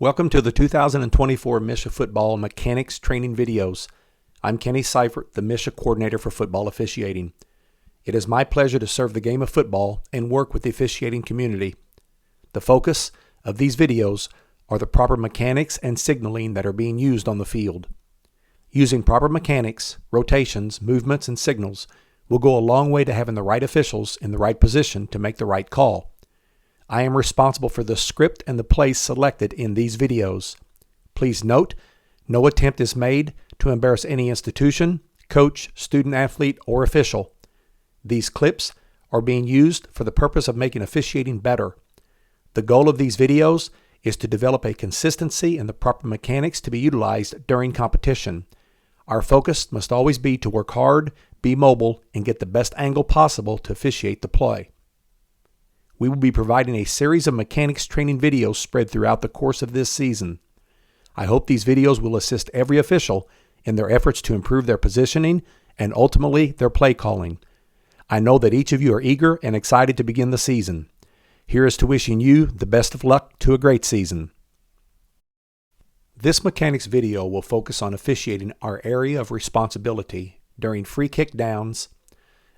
Welcome to the 2024 MSHSAA Football Mechanics Training Videos. I'm Kenny Seifert, the MSHSAA Coordinator for Football Officiating. It is my pleasure to serve the game of football and work with the officiating community. The focus of these videos are the proper mechanics and signaling that are being used on the field. Using proper mechanics, rotations, movements, and signals will go a long way to having the right officials in the right position to make the right call. I am responsible for the script and the plays selected in these videos. Please note, no attempt is made to embarrass any institution, coach, student athlete, or official. These clips are being used for the purpose of making officiating better. The goal of these videos is to develop a consistency in the proper mechanics to be utilized during competition. Our focus must always be to work hard, be mobile, and get the best angle possible to officiate the play. We will be providing a series of mechanics training videos spread throughout the course of this season. I hope these videos will assist every official in their efforts to improve their positioning and ultimately their play calling. I know that each of you are eager and excited to begin the season. Here is to wishing you the best of luck to a great season. This mechanics video will focus on officiating our area of responsibility during free kick downs,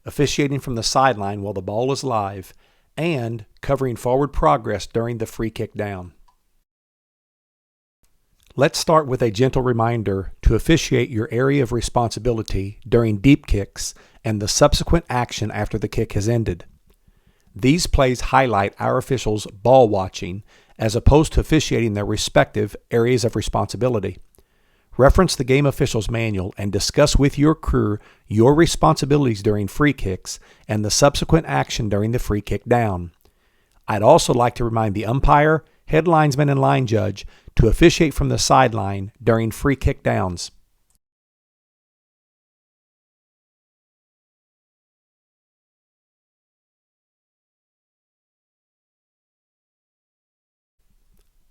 officiating from the sideline while the ball is live, and covering forward progress during the free kick down. Let's start with a gentle reminder to officiate your area of responsibility during deep kicks and the subsequent action after the kick has ended. These plays highlight our officials' ball watching as opposed to officiating their respective areas of responsibility. Reference the game officials manual and discuss with your crew your responsibilities during free kicks and the subsequent action during the free kick down. I'd also like to remind the umpire, head linesman, and line judge to officiate from the sideline during free kick downs.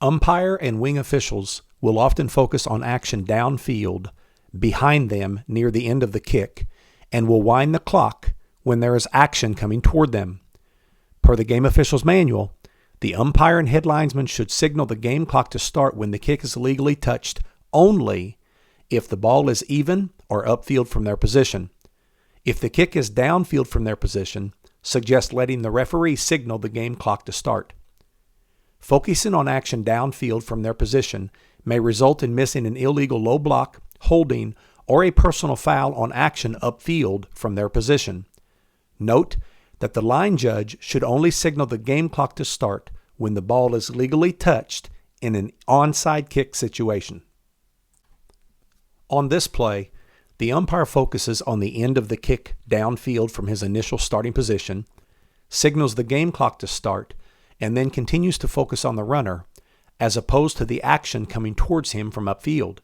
Umpire and wing officials will often focus on action downfield, behind them near the end of the kick, and will wind the clock when there is action coming toward them. Per the game officials manual, the umpire and head linesman should signal the game clock to start when the kick is legally touched only if the ball is even or upfield from their position. If the kick is downfield from their position, suggest letting the referee signal the game clock to start. Focusing on action downfield from their position may result in missing an illegal low block, holding, or a personal foul on action upfield from their position. Note that the line judge should only signal the game clock to start when the ball is legally touched in an onside kick situation. On this play, the umpire focuses on the end of the kick downfield from his initial starting position, signals the game clock to start, and then continues to focus on the runner, as opposed to the action coming towards him from upfield.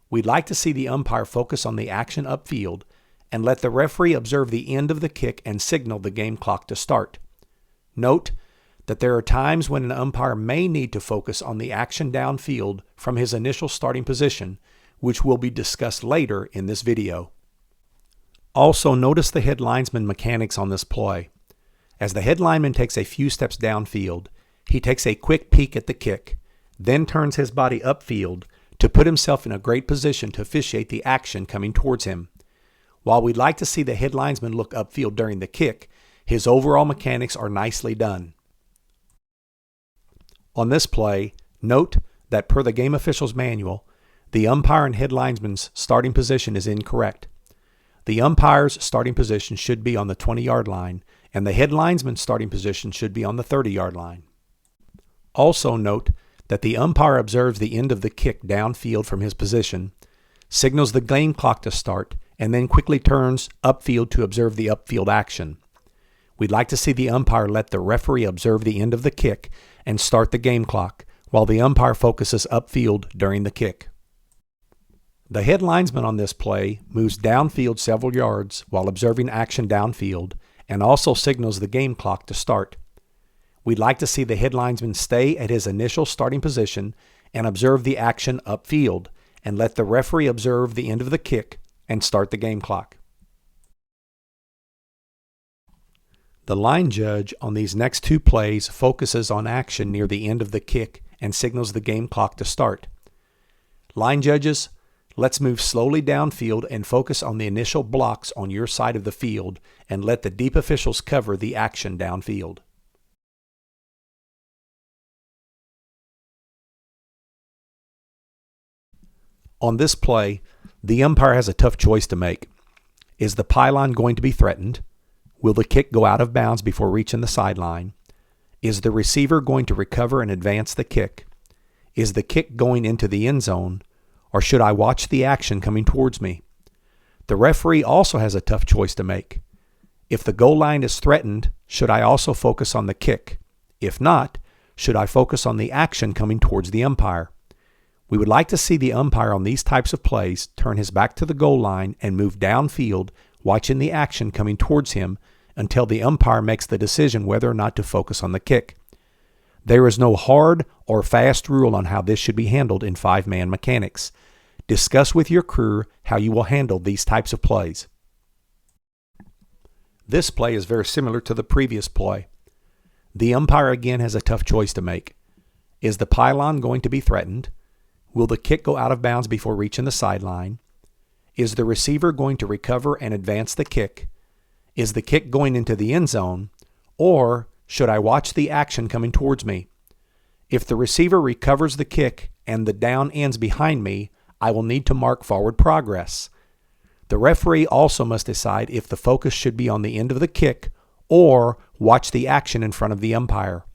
We'd like to see the umpire focus on the action upfield and let the referee observe the end of the kick and signal the game clock to start. Note that there are times when an umpire may need to focus on the action downfield from his initial starting position, which will be discussed later in this video. Also, notice the head linesman mechanics on this play. As the head lineman takes a few steps downfield, he takes a quick peek at the kick, then turns his body upfield to put himself in a great position to officiate the action coming towards him. While we'd like to see the head linesman look upfield during the kick, his overall mechanics are nicely done. On this play, note that per the game officials manual, the umpire and head linesman's starting position is incorrect. The umpire's starting position should be on the 20-yard line, and the head linesman's starting position should be on the 30-yard line. Also note that the umpire observes the end of the kick downfield from his position, signals the game clock to start, and then quickly turns upfield to observe the upfield action. We'd like to see the umpire let the referee observe the end of the kick and start the game clock, while the umpire focuses upfield during the kick. The head linesman on this play moves downfield several yards while observing action downfield and also signals the game clock to start. We'd like to see the head linesman stay at his initial starting position and observe the action upfield and let the referee observe the end of the kick and start the game clock. The line judge on these next two plays focuses on action near the end of the kick and signals the game clock to start. Line judges, let's move slowly downfield and focus on the initial blocks on your side of the field and let the deep officials cover the action downfield. On this play, the umpire has a tough choice to make. Is the pylon going to be threatened? Will the kick go out of bounds before reaching the sideline? Is the receiver going to recover and advance the kick? Is the kick going into the end zone? Or should I watch the action coming towards me? The referee also has a tough choice to make. If the goal line is threatened, should I also focus on the kick? If not, should I focus on the action coming towards the umpire? We would like to see the umpire on these types of plays turn his back to the goal line and move downfield, watching the action coming towards him until the umpire makes the decision whether or not to focus on the kick. There is no hard or fast rule on how this should be handled in five-man mechanics. Discuss with your crew how you will handle these types of plays. This play is very similar to the previous play. The umpire again has a tough choice to make. Is the pylon going to be threatened? Will the kick go out of bounds before reaching the sideline? Is the receiver going to recover and advance the kick? Is the kick going into the end zone? Or should I watch the action coming towards me? If the receiver recovers the kick and the down ends behind me, I will need to mark forward progress. The referee also must decide if the focus should be on the end of the kick or watch the action in front of the umpire.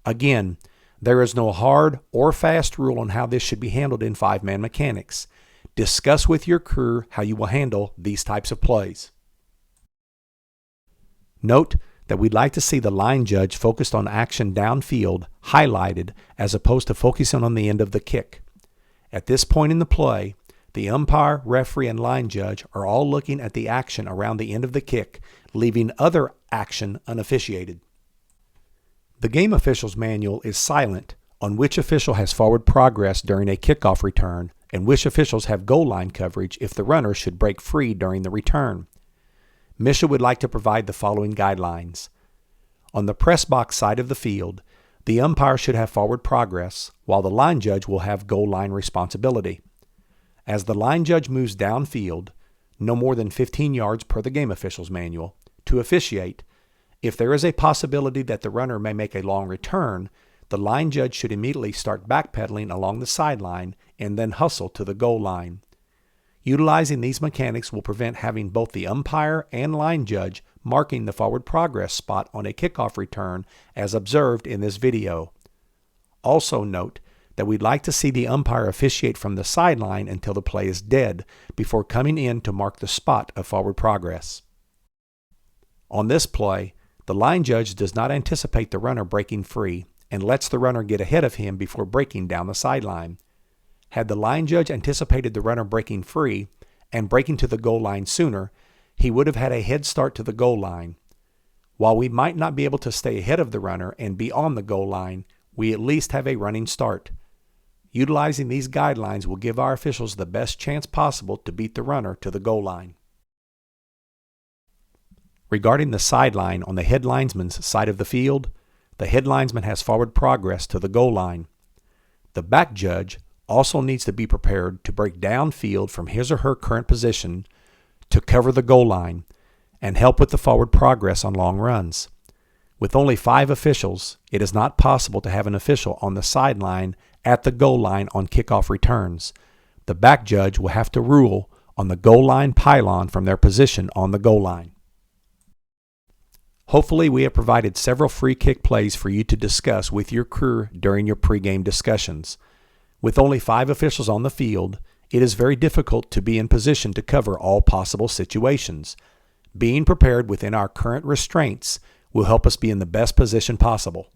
Again, there is no hard or fast rule on how this should be handled in five-man mechanics. Discuss with your crew how you will handle these types of plays. Note that we'd like to see the line judge focused on action downfield highlighted as opposed to focusing on the end of the kick. At this point in the play, the umpire, referee, and line judge are all looking at the action around the end of the kick, leaving other action unofficiated. The game official's manual is silent on which official has forward progress during a kickoff return and which officials have goal line coverage if the runner should break free during the return. MSHSAA would like to provide the following guidelines. On the press box side of the field, the umpire should have forward progress, while the line judge will have goal line responsibility. As the line judge moves downfield, no more than 15 yards per the game official's manual, to officiate, if there is a possibility that the runner may make a long return, the line judge should immediately start backpedaling along the sideline and then hustle to the goal line. Utilizing these mechanics will prevent having both the umpire and line judge marking the forward progress spot on a kickoff return as observed in this video. Also note that we'd like to see the umpire officiate from the sideline until the play is dead before coming in to mark the spot of forward progress. On this play, the line judge does not anticipate the runner breaking free and lets the runner get ahead of him before breaking down the sideline. Had the line judge anticipated the runner breaking free and breaking to the goal line sooner, he would have had a head start to the goal line. While we might not be able to stay ahead of the runner and be on the goal line, we at least have a running start. Utilizing these guidelines will give our officials the best chance possible to beat the runner to the goal line. Regarding the sideline on the head linesman's side of the field, the head linesman has forward progress to the goal line. The back judge also needs to be prepared to break downfield from his or her current position to cover the goal line and help with the forward progress on long runs. With only 5 officials, it is not possible to have an official on the sideline at the goal line on kickoff returns. The back judge will have to rule on the goal line pylon from their position on the goal line. Hopefully, we have provided several free kick plays for you to discuss with your crew during your pregame discussions. With only 5 officials on the field, it is very difficult to be in position to cover all possible situations. Being prepared within our current restraints will help us be in the best position possible.